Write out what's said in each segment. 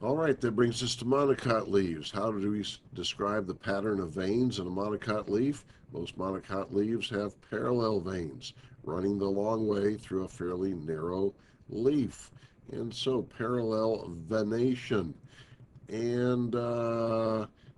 All right, that brings us to monocot leaves. How do we describe the pattern of veins in a monocot leaf? Most monocot leaves have parallel veins running the long way through a fairly narrow leaf. And so parallel venation. And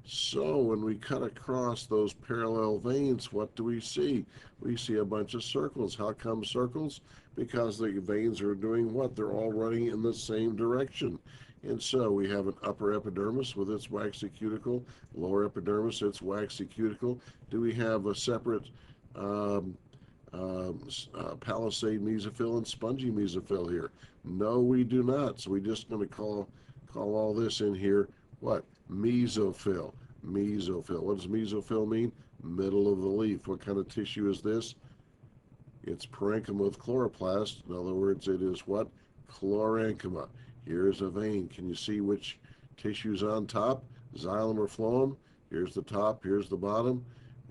so when we cut across those parallel veins, what do we see? We see a bunch of circles. How come circles? Because the veins are doing what? They're all running in the same direction. And so we have an upper epidermis with its waxy cuticle, lower epidermis, its waxy cuticle. Do we have a separate um, palisade mesophyll and spongy mesophyll here? No, we do not. So we're just going to call all this in here what? Mesophyll. Mesophyll. What does mesophyll mean? Middle of the leaf. What kind of tissue is this? It's parenchyma with chloroplast. In other words, it is what? Chlorenchyma. Here's a vein. Can you see which tissue's on top? Xylem or phloem? Here's the top, here's the bottom.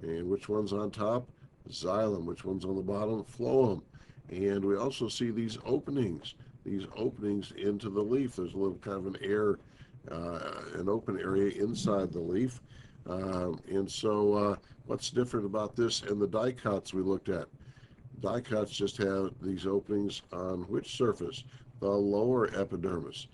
And which one's on top? Xylem. Which one's on the bottom? Phloem. And we also see these openings into the leaf. There's a little kind of an open area inside the leaf. What's different about this and the dicots we looked at? Dicots just have these openings on which surface? The lower epidermis.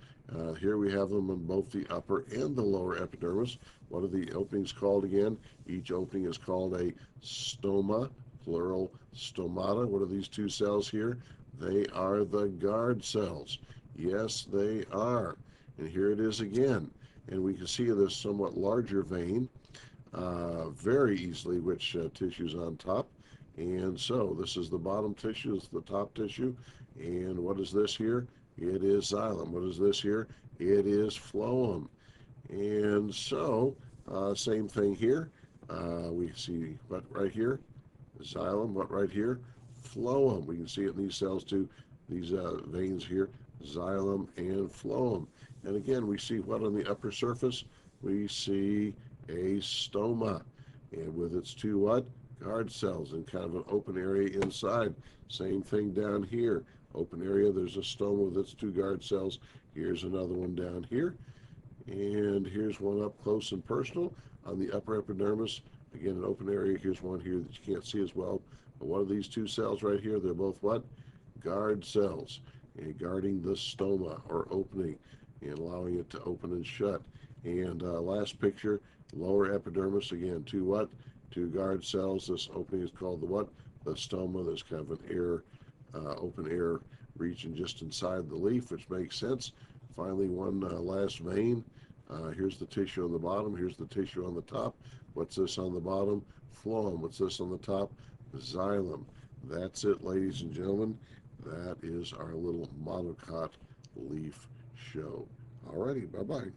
Here we have them on both the upper and the lower epidermis. What are the openings called again? Each opening is called a stoma, plural stomata. What are these two cells here? They are the guard cells. Yes, they are. And here it is again. And we can see this somewhat larger vein very easily which tissue's on top. And so this is the bottom tissue, this is the top tissue. And what is this here? It is xylem. What is this here? It is phloem. And so, same thing here. We see what right here? Xylem. What right here? Phloem. We can see it in these cells too, these veins here, xylem and phloem. And again, we see what on the upper surface? We see a stoma, and with its two what? Guard cells and kind of an open area inside. Same thing down here. Open area, there's a stoma with its two guard cells. Here's another one down here. And here's one up close and personal on the upper epidermis. Again, an open area. Here's one here that you can't see as well. But what are these two cells right here? They're both what? Guard cells. And guarding the stoma or opening and allowing it to open and shut. And last picture, lower epidermis. Again, two what? Two guard cells. This opening is called the what? The stoma. There's kind of an open air region just inside the leaf, which makes sense. Finally, one last vein. Here's the tissue on the bottom. Here's the tissue on the top. What's this on the bottom? Phloem. What's this on the top? Xylem. That's it, ladies and gentlemen. That is our little monocot leaf show. Alrighty, bye-bye.